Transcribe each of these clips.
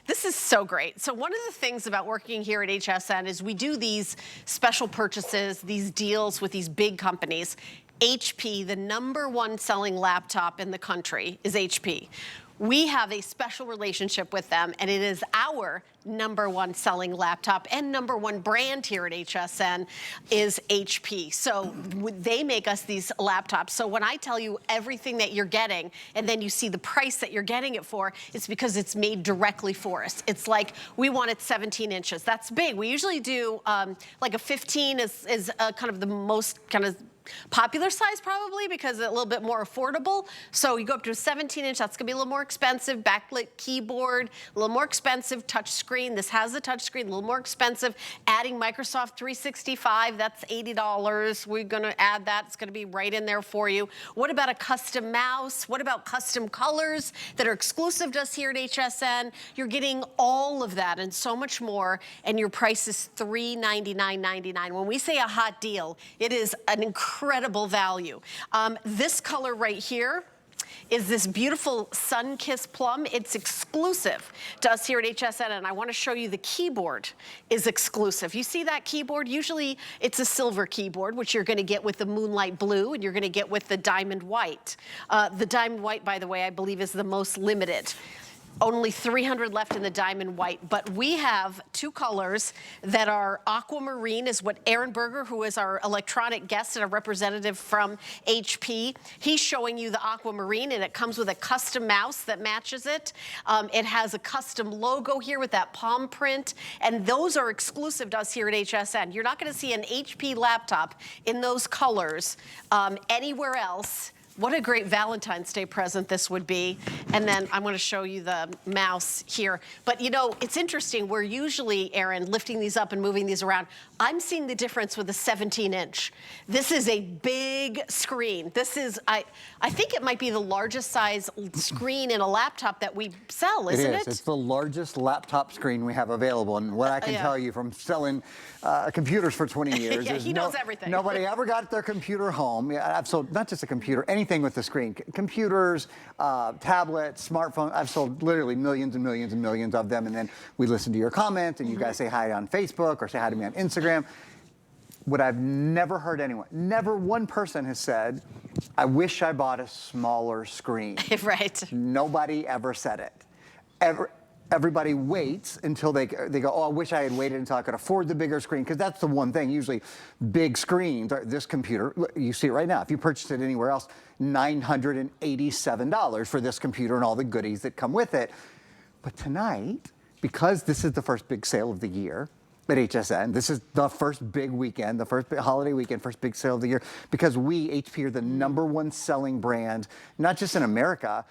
This is so great. So one of the things about working here at HSN is we do these special purchases, these deals with these big companies. HP, the #1 selling laptop in the country, is HP. We have a special relationship with them, and it is our #1 selling laptop and #1 brand here at HSN is HP. So they make us these laptops. So when I tell you everything that you're getting, and then you see the price that you're getting it for, it's because it's made directly for us. It's like, we want it 17 inches. That's big. We usually do like a 15 is kind of the most kind of popular size probably, because it's a little bit more affordable. So you go up to a 17-inch, that's gonna be a little more expensive. Backlit keyboard, a little more expensive. Touch screen, this has a touch screen, a little more expensive. Adding Microsoft 365, that's $80. We're gonna add that, it's gonna be right in there for you. What about a custom mouse? What about custom colors that are exclusive to us here at HSN? You're getting all of that and so much more, and your price is $399.99. When we say a hot deal, it is an incredible value. This color right here is this beautiful sun-kissed plum. It's exclusive to us here at HSN, and I want to show you the keyboard is exclusive. You see that keyboard? Usually it's a silver keyboard, which you're going to get with the moonlight blue, and you're going to get with the diamond white. The diamond white, by the way, I believe is the most limited. Only 300 left in the diamond white, but we have two colors that are aquamarine, is what Aaron Berger, who is our electronic guest and a representative from HP, he's showing you the aquamarine, and it comes with a custom mouse that matches it. It has a custom logo here with that palm print, and those are exclusive to us here at HSN. You're not gonna see an HP laptop in those colors anywhere else. What a great Valentine's Day present this would be. And then I'm gonna show you the mouse here. But you know, it's interesting, we're usually, Aaron, lifting these up and moving these around. I'm seeing the difference with a 17-inch. This is a big screen. This is, I think it might be the largest size screen in a laptop that we sell, isn't it? It is, it's the largest laptop screen we have available. And what I can tell you from selling computers for 20 years yeah, is he knows everything. Nobody ever got their computer home. I've sold not just a computer, anything with the screen. Computers, tablets, smartphones. I've sold literally millions and millions and millions of them. And then we listen to your comments, and you guys say hi on Facebook or say hi to me on Instagram. What I've never heard anyone, never one person has said, I wish I bought a smaller screen. Right. Nobody ever said it. Everybody waits until they go, oh, I wish I had waited until I could afford the bigger screen, because that's the one thing. Usually big screens, this computer, you see it right now. If you purchase it anywhere else, $987 for this computer and all the goodies that come with it. But tonight, because this is the first big sale of the year at HSN, this is the first big weekend, the first big holiday weekend, first big sale of the year, because we, HP, are the #1 selling brand, not just in America,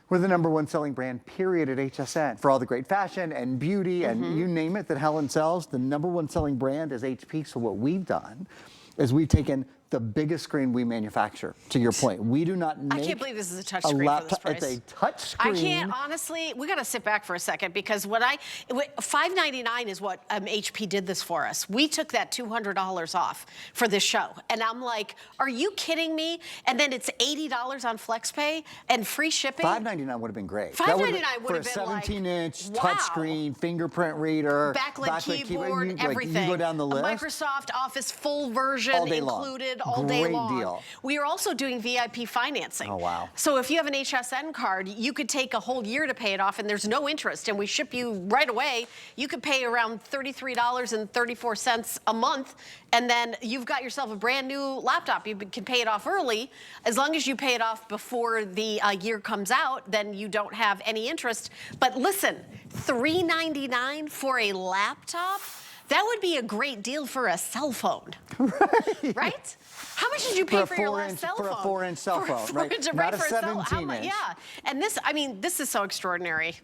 we're the #1 selling brand, period, at HSN. For all the great fashion and beauty and you name it that Helen sells, the #1 selling brand is HP. So what we've done is we've taken the biggest screen we manufacture, to your point. We do not make I can't believe this is a touch screen for this price. It's a touch screen. I can't, honestly, we gotta sit back for a second, because $599 is what HP did this for us. We took that $200 off for this show. And I'm like, are you kidding me? And then it's $80 on FlexPay and free shipping. $599 would have been great. $599 would have been like, for a 17-inch wow. touch screen, fingerprint reader, backlit keyboard, everything. Like, you go down the list. A Microsoft Office full version included. All Great day long. Deal. We are also doing VIP financing. Oh, wow. So if you have an HSN card, you could take a whole year to pay it off, and there's no interest, and we ship you right away. You could pay around $33.34 a month, and then you've got yourself a brand new laptop. You can pay it off early. As long as you pay it off before the year comes out, then you don't have any interest. But listen, $399 for a laptop? That would be a great deal for a cell phone. Right? How much did you pay for your last cell phone? For a 4-inch cell phone, right? Not a 17-inch. Yeah, and this, I mean, this is so extraordinary.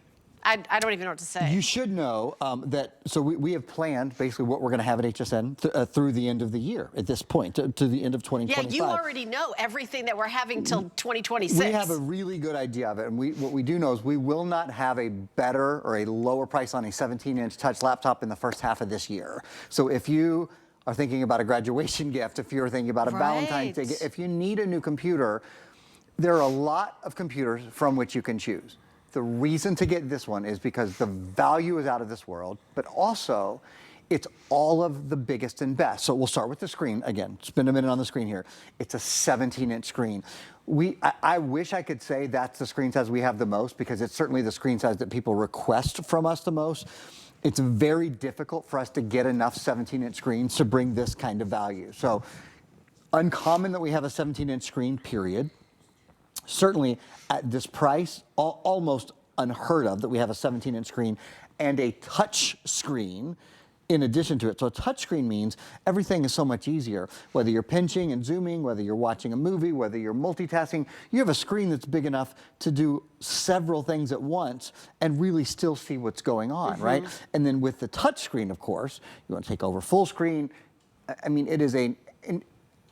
I don't even know what to say. You should know that, so we have planned basically what we're going to have at HSN through the end of the year at this point, to the end of 2025. Yeah, you already know everything that we're having till 2026. We have a really good idea of it, and what we do know is we will not have a better or a lower price on a 17-inch touch laptop in the first half of this year. So if you are thinking about a graduation gift, if you're thinking about a Valentine's Day, if you need a new computer, there are a lot of computers from which you can choose. The reason to get this one is because the value is out of this world, but also it's all of the biggest and best. So we'll start with the screen. Again, spend a minute on the screen here. It's a 17-inch screen. I wish I could say that's the screen size we have the most, because it's certainly the screen size that people request from us the most. It's very difficult for us to get enough 17-inch screens to bring this kind of value. So uncommon that we have a 17-inch screen, period. Certainly at this price, almost unheard of that we have a 17-inch screen and a touch screen in addition to it. So a touch screen means everything is so much easier. Whether you're pinching and zooming, whether you're watching a movie, whether you're multitasking, you have a screen that's big enough to do several things at once and really still see what's going on, right? And then with the touch screen, of course, you want to take over full screen. I mean, it is an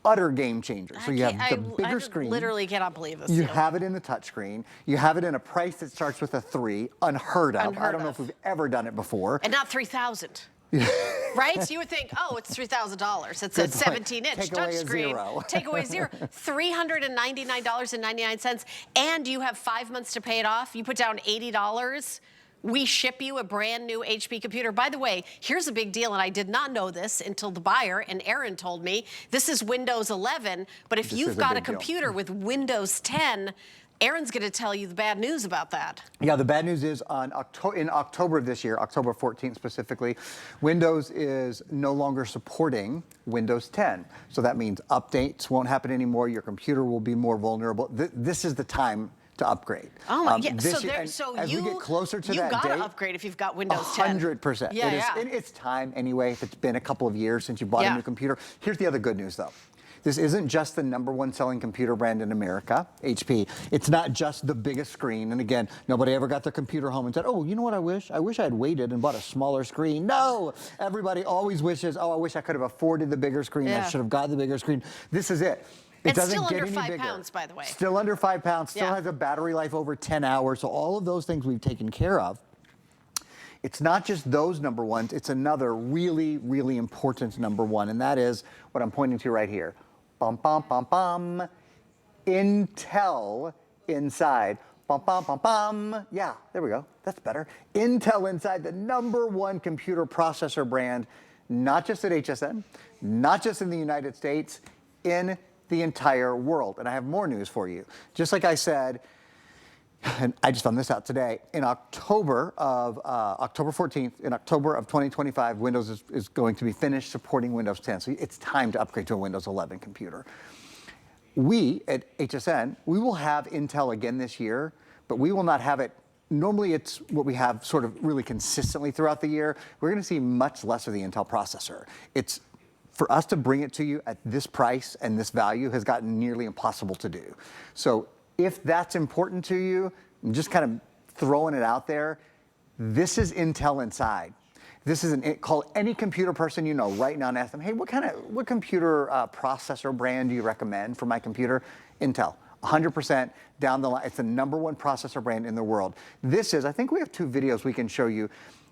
utter game changer. So you have the bigger screen. I literally cannot believe this. You have it in the touchscreen. You have it in a price that starts with a 3, unheard of. I don't know if we've ever done it before. And not 3,000. Right? You would think, oh, it's $3,000. It's a 17-inch touchscreen. Take away zero. $399.99. And you have 5 months to pay it off. You put down $80. We ship you a brand new HP computer. By the way, here's a big deal, and I did not know this until the buyer and Aaron told me. This is Windows 11, but if you've got a computer with Windows 10, Aaron's going to tell you the bad news about that. Yeah, the bad news is in October of this year, October 14th specifically, Windows is no longer supporting Windows 10. So that means updates won't happen anymore. Your computer will be more vulnerable. This is the time to upgrade. Oh, yeah. So as we get closer to that date, you got to upgrade if you've got Windows 10. 100%. Yeah, it's time anyway. If it's been a couple of years since you bought a new computer. Here's the other good news, though. This isn't just the #1 selling computer brand in America, HP. It's not just the biggest screen. And again, nobody ever got their computer home and said, oh, you know what I wish? I wish I had waited and bought a smaller screen. No, everybody always wishes, oh, I wish I could have afforded the bigger screen. I should have gotten the bigger screen. This is it. It doesn't still get under 5 pounds, by the way. Still under 5 pounds, still has a battery life over 10 hours. So all of those things we've taken care of. It's not just those #1s, it's another really, really important #1, and that is what I'm pointing to right here. Bum, bum, bum, bum. Intel inside. Bum, bum, bum, bum. Yeah, there we go. That's better. Intel inside, the #1 computer processor brand, not just at HSN, not just in the United States, in the entire world. And I have more news for you. Just like I said, and I just found this out today, in October 14th, in October of 2025, Windows is going to be finished supporting Windows 10. So it's time to upgrade to a Windows 11 computer. We at HSN, we will have Intel again this year, but we will not have it. Normally it's what we have sort of really consistently throughout the year. We're going to see much less of the Intel processor. It's for us to bring it to you at this price and this value has gotten nearly impossible to do. So if that's important to you, I'm just kind of throwing it out there. This is Intel inside. This is call any computer person you know right now and ask them, hey, what computer processor brand do you recommend for my computer? Intel. 100% down the line. It's the #1 processor brand in the world. This is, I think we have 2 videos we can show you.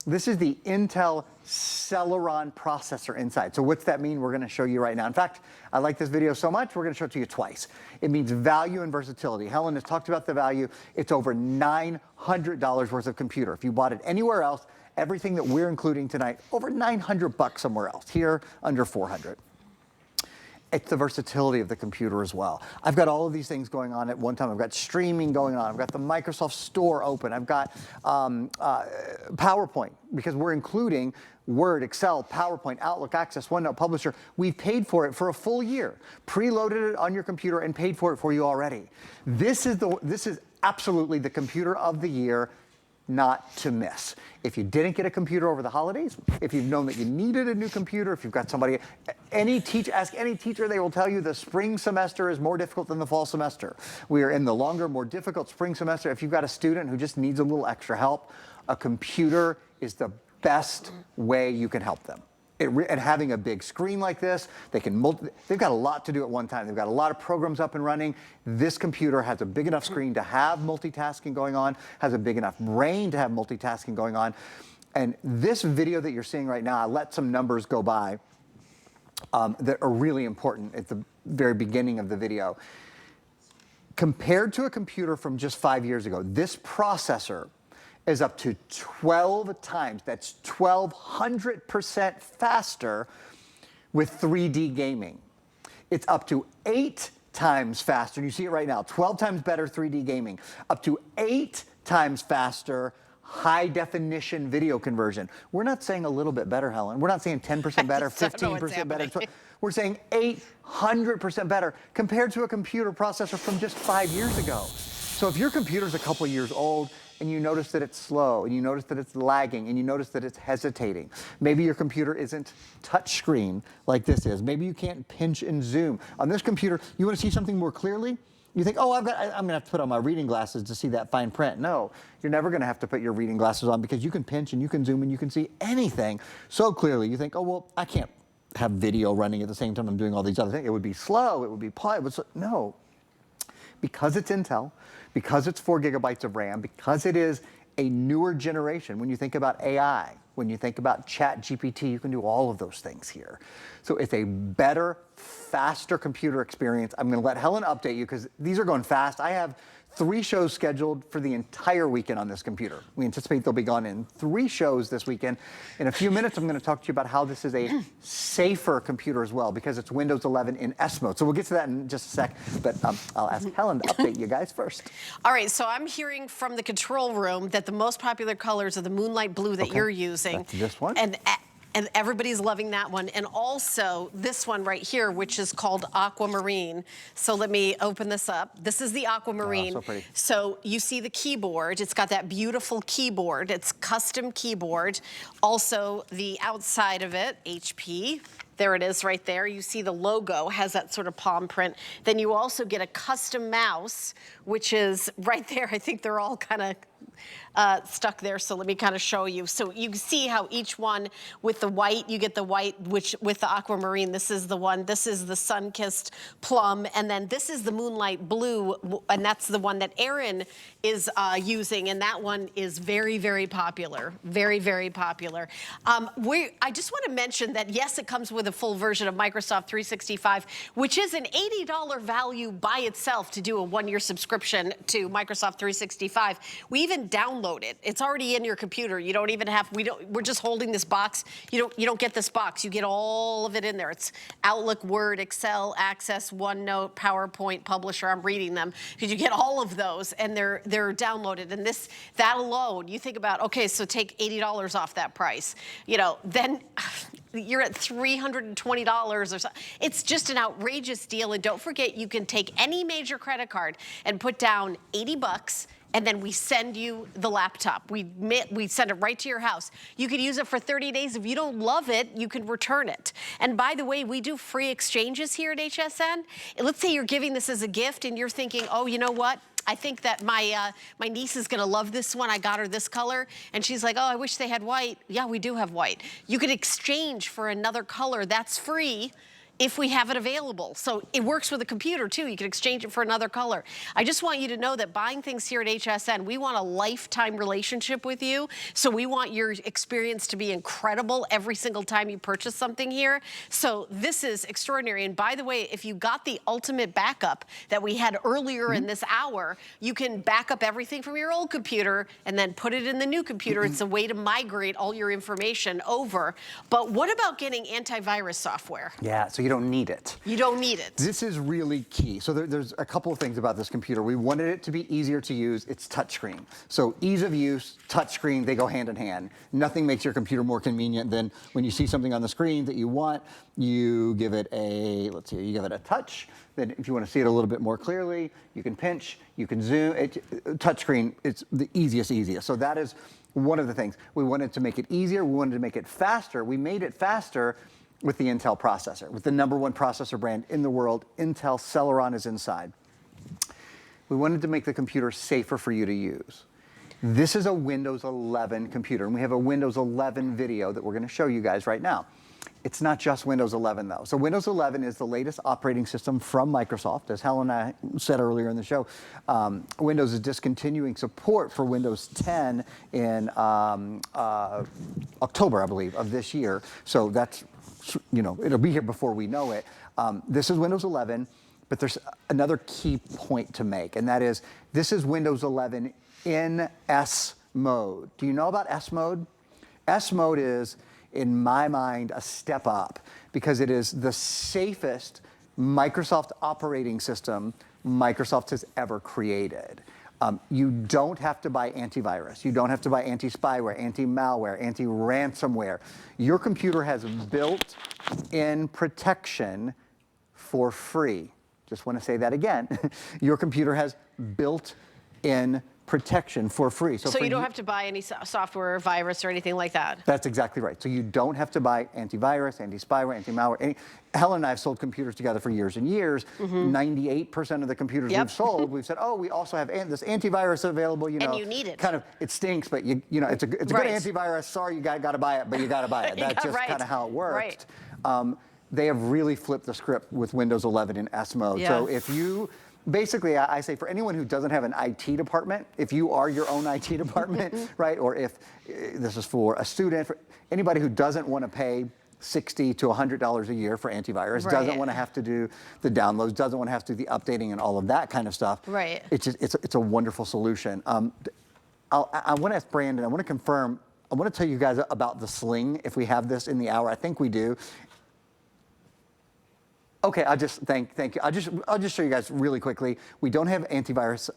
This is the Intel Celeron processor inside. So what's that mean? We're going to show you right now. In fact, I like this video so much, we're going to show it to you twice. It means value and versatility. Helen has talked about the value. It's over $900 worth of computer. If you bought it anywhere else, everything that we're including tonight, over $900 somewhere else. Here, under $400. It's the versatility of the computer as well. I've got all of these things going on at one time. I've got streaming going on. I've got the Microsoft Store open. I've got PowerPoint, because we're including Word, Excel, PowerPoint, Outlook, Access, OneNote, Publisher. We've paid for it for a full year, preloaded it on your computer and paid for it for you already. This is absolutely the computer of the year, not to miss. If you didn't get a computer over the holidays, if you've known that you needed a new computer, if you've got somebody, ask any teacher, they will tell you the spring semester is more difficult than the fall semester. We are in the longer, more difficult spring semester. If you've got a student who just needs a little extra help, a computer is the best way you can help them. And having a big screen like this, they've got a lot to do at one time. They've got a lot of programs up and running. This computer has a big enough screen to have multitasking going on, has a big enough brain to have multitasking going on. And this video that you're seeing right now, I let some numbers go by that are really important at the very beginning of the video. Compared to a computer from just 5 years ago, this processor is up to 12 times. That's 1,200% faster with 3D gaming. It's up to 8 times faster. You see it right now, 12 times better 3D gaming, up to 8 times faster high definition video conversion. We're not saying a little bit better, Helen. We're not saying 10% better, 15% better. We're saying 800% better compared to a computer processor from just 5 years ago. So if your computer's a couple years old and you notice that it's slow, and you notice that it's lagging, and you notice that it's hesitating, maybe your computer isn't touchscreen like this is. Maybe you can't pinch and zoom. On this computer, you want to see something more clearly? You think, oh, I'm gonna have to put on my reading glasses to see that fine print. No, you're never gonna have to put your reading glasses on because you can pinch and you can zoom and you can see anything so clearly. You think, oh, well, I can't have video running at the same time I'm doing all these other things. It would be slow, it would be no. Because it's Intel, because it's 4 gigabytes of RAM, because it is a newer generation, when you think about AI, when you think about ChatGPT, you can do all of those things here. So it's a better, faster computer experience. I'm gonna let Helen update you because these are going fast. I have 3 shows scheduled for the entire weekend on this computer. We anticipate they'll be gone in 3 shows this weekend. In a few minutes, I'm gonna talk to you about how this is a safer computer as well because it's Windows 11 in S mode. So we'll get to that in just a sec, but I'll ask Helen to update you guys first. All right, so I'm hearing from the control room that the most popular colors are the moonlight blue that you're using. That's this one. And everybody's loving that one. And also this one right here, which is called Aquamarine. So let me open this up. This is the Aquamarine. Oh, so pretty. So you see the keyboard. It's got that beautiful keyboard. It's custom keyboard. Also the outside of it, HP. There it is right there. You see the logo has that sort of palm print. Then you also get a custom mouse, which is right there. I think they're all kind of stuck there, so let me kind of show you. So you can see how each one with the white, you get the white, which with the aquamarine, this is the one, this is the sun-kissed plum, and then this is the moonlight blue, and that's the one that Aaron is using, and that one is very, very popular. Very, very popular. I just want to mention that, yes, it comes with a full version of Microsoft 365, which is an $80 value by itself to do a 1-year subscription to Microsoft 365. We even download it. It's already in your computer. You don't even have, we're just holding this box. You don't get this box. You get all of it in there. It's Outlook, Word, Excel, Access, OneNote, PowerPoint, Publisher. I'm reading them because you get all of those and they're downloaded. And that alone, you think about, okay, so take $80 off that price. You know, then you're at $320 or so. It's just an outrageous deal. And don't forget, you can take any major credit card and put down 80 bucks, and then we send you the laptop. We send it right to your house. You could use it for 30 days. If you don't love it, you can return it. And by the way, we do free exchanges here at HSN. Let's say you're giving this as a gift and you're thinking, oh, you know what? I think that my niece is gonna love this one. I got her this color. And she's like, oh, I wish they had white. Yeah, we do have white. You could exchange for another color. That's free if we have it available. So it works with a computer too. You can exchange it for another color. I just want you to know that buying things here at HSN, we want a lifetime relationship with you. So we want your experience to be incredible every single time you purchase something here. So this is extraordinary. And by the way, if you got the ultimate backup that we had earlier in this hour, you can back up everything from your old computer and then put it in the new computer. It's a way to migrate all your information over. But what about getting antivirus software? Yeah, so you don't need it. You don't need it. This is really key. So there's a couple of things about this computer. We wanted it to be easier to use. It's touchscreen. So ease of use, touchscreen, they go hand in hand. Nothing makes your computer more convenient than when you see something on the screen that you want, you give it a, let's see, you give it a touch. Then if you want to see it a little bit more clearly, you can pinch, you can zoom. Touchscreen, it's the easiest. So that is one of the things. We wanted to make it easier. We wanted to make it faster. We made it faster with the Intel processor, with the #1 processor brand in the world. Intel Celeron is inside. We wanted to make the computer safer for you to use. This is a Windows 11 computer, and we have a Windows 11 video that we're going to show you guys right now. It's not just Windows 11 though. So Windows 11 is the latest operating system from Microsoft. As Helen and I said earlier in the show, Windows is discontinuing support for Windows 10 in October, I believe, of this year. So that's, you know, it'll be here before we know it. This is Windows 11. But there's another key point to make, and that is this is Windows 11 in S mode. Do you know about S mode? S mode is, in my mind, a step up because it is the safest Microsoft operating system Microsoft has ever created. You don't have to buy antivirus. You don't have to buy anti-spyware, anti-malware, anti-ransomware. Your computer has built-in protection for free. Just want to say that again. Your computer has built-in protection for free. So you don't have to buy any software or virus or anything like that? That's exactly right. So you don't have to buy antivirus, anti-spyware, anti-malware. Helen and I have sold computers together for years and years. 98% of the computers we've sold, we've said, oh, we also have this antivirus available. You know, and you need it. Kind of, it stinks, but you know, it's a good antivirus. Sorry, you got to buy it, but you got to buy it. That's just kind of how it works. They have really flipped the script with Windows 11 in S mode. So if you basically, I say for anyone who doesn't have an IT department, if you are your own IT department, right, or if this is for a student, for anybody who doesn't want to pay $60 to $100 a year for antivirus, doesn't want to have to do the downloads, doesn't want to have to do the updating and all of that kind of stuff. It's a wonderful solution. I want to ask Brandon, I want to confirm, I want to tell you guys about the Sling if we have this in the hour. I think we do. Okay, thank you. I'll just show you guys really quickly. We don't have antivirus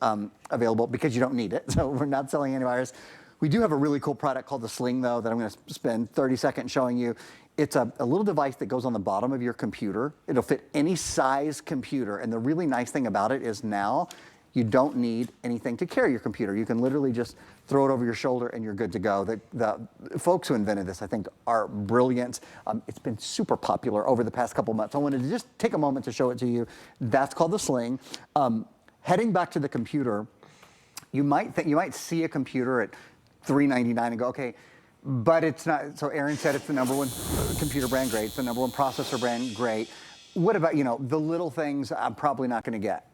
available because you don't need it, so we're not selling antivirus. We do have a really cool product called the Sling, though, that I'm going to spend 30 seconds showing you. It's a little device that goes on the bottom of your computer. It'll fit any size computer, and the really nice thing about it is now you don't need anything to carry your computer. You can literally just throw it over your shoulder and you're good to go. The folks who invented this, I think, are brilliant. It's been super popular over the past couple months. I wanted to just take a moment to show it to you. That's called the Sling. Heading back to the computer, you might see a computer at $399 and go, okay, but it's not. So Aaron said it's the #1 computer brand, great. It's the #1 processor brand, great. What about, you know, the little things I'm probably not going to get?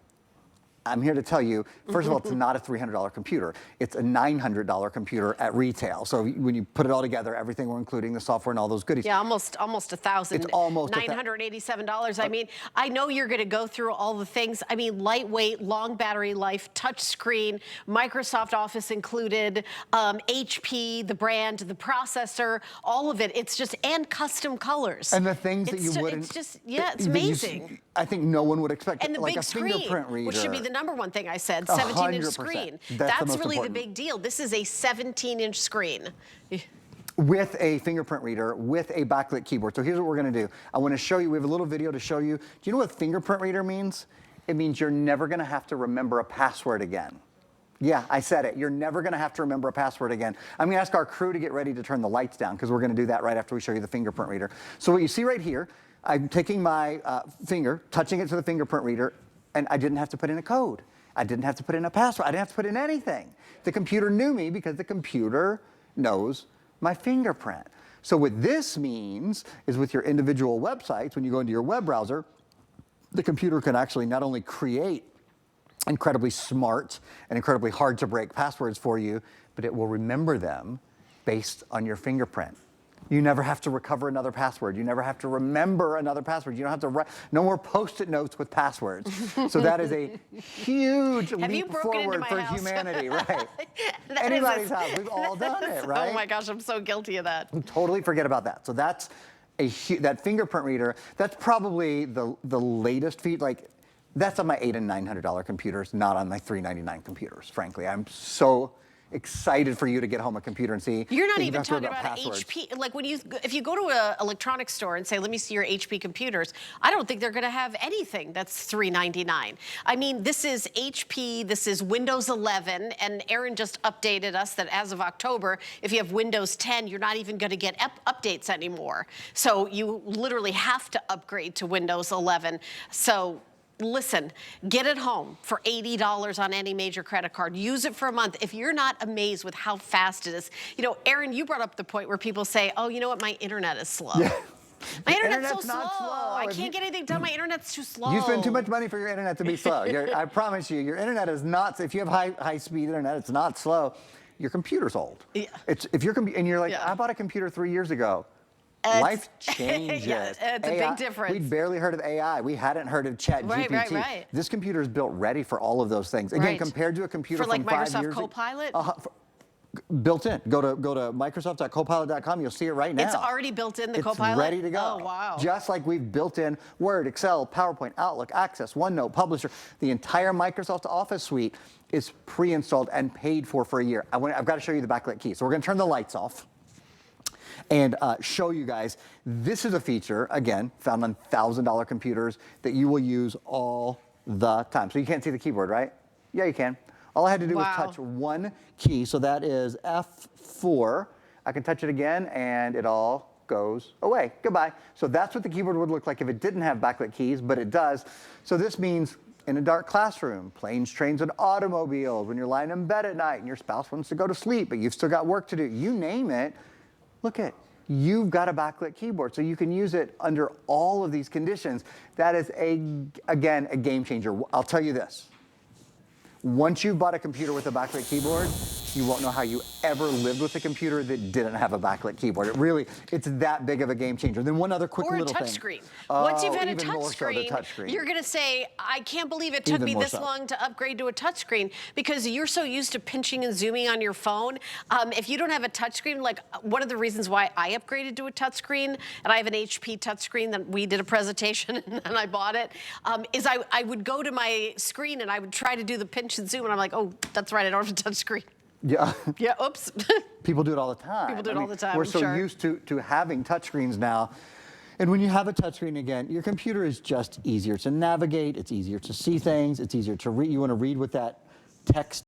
I'm here to tell you, first of all, it's not a $300 computer. It's a $900 computer at retail. So when you put it all together, everything we're including, the software and all those goodies. Yeah, almost $1,000. It's almost $987. I mean, I know you're going to go through all the things. I mean, lightweight, long battery life, touch screen, Microsoft Office included, HP, the brand, the processor, all of it. It's just, and custom colors. And the things that you wouldn't. It's just, yeah, it's amazing. I think no one would expect. And the like big a screen, fingerprint reader, which should be the #1 thing I said, 17-inch screen. That's really the big deal. This is a 17-inch screen. With a fingerprint reader, with a backlit keyboard. So here's what we're gonna do. I wanna show you, we have a little video to show you. Do you know what fingerprint reader means? It means you're never gonna have to remember a password again. Yeah, I said it. You're never gonna have to remember a password again. I'm gonna ask our crew to get ready to turn the lights down because we're gonna do that right after we show you the fingerprint reader. So what you see right here, I'm taking my finger, touching it to the fingerprint reader, and I didn't have to put in a code. I didn't have to put in a password. I didn't have to put in anything. The computer knew me because the computer knows my fingerprint. So what this means is with your individual websites, when you go into your web browser, the computer can actually not only create incredibly smart and incredibly hard to break passwords for you, but it will remember them based on your fingerprint. You never have to recover another password. You never have to remember another password. You don't have to write, no more Post-it notes with passwords. So that is a huge leap forward for humanity, right? Anybody's house, we've all done it, right? Oh my gosh, I'm so guilty of that. We totally forget about that. So that's that fingerprint reader, that's probably the latest feat. Like, that's on my $800 and $900 computers, not on my $399 computers, frankly. I'm so excited for you to get home a computer and see. You're not even talking about HP. Like if you go to an electronics store and say, let me see your HP computers, I don't think they're gonna have anything that's $399. I mean, this is HP, this is Windows 11, and Aaron just updated us that as of October, if you have Windows 10, you're not even gonna get updates anymore. So you literally have to upgrade to Windows 11. So listen, get it home for $80 on any major credit card. Use it for a month. If you're not amazed with how fast it is. You know, Aaron, you brought up the point where people say, oh, you know what, my internet is slow. Yeah. My internet's so slow. I can't get anything done. My internet's too slow. You spend too much money for your internet to be slow. I promise you, your internet is not, if you have high-speed internet, it's not slow. Your computer's old. Yeah. And you're like, I bought a computer 3 years ago. Life changes. Yeah, it's a big difference. We'd barely heard of AI. We hadn't heard of ChatGPT. Right. This computer is built ready for all of those things. Again, Right. compared to a computer For like from 5 Microsoft years Copilot? built in. Go to Microsoft.copilot.com. You'll see it right now. It's already built in the Copilot? It's ready to go. Oh, wow. Just like we've built in Word, Excel, PowerPoint, Outlook, Access, OneNote, Publisher. The entire Microsoft Office suite is pre-installed and paid for a year. I've got to show you the backlit key. So we're going to turn the lights off and show you guys. This is a feature, again, found on $1,000 computers that you will use all the time. So you can't see the keyboard, right? Yeah, you can. All I had to do was touch one key, so that is F4. I can touch it again, and it all goes away. Goodbye. So that's what the keyboard would look like if it didn't have backlit keys, but it does. So this means in a dark classroom, planes, trains, and automobiles, when you're lying in bed at night and your spouse wants to go to sleep, but you've still got work to do, you name it, look at, you've got a backlit keyboard, so you can use it under all of these conditions. That is, again, a game changer. I'll tell you this. Once you've bought a computer with a backlit keyboard, you won't know how you ever lived with a computer that didn't have a backlit keyboard. It's that big of a game changer. Then one other quick little thing. Or a touchscreen. Once you've had a even more so the touchscreen, you're going to say, I can't believe it took me this long to upgrade to a touchscreen, because you're so used to pinching and zooming on your phone. If you don't have a touchscreen, like one of the reasons why I upgraded to a touchscreen, and I have an HP touchscreen that we did a presentation and I bought it, is I would go to my screen and I would try to do the pinch and zoom, and I'm like, oh, that's right, I don't have a touchscreen. Yeah. Yeah, oops. People do it all the time. People do it all the time, We're I'm so sure. used to having touchscreens now. And when you have a touchscreen, again, your computer is just easier to navigate. It's easier to see things. It's easier to read. You want to read with that text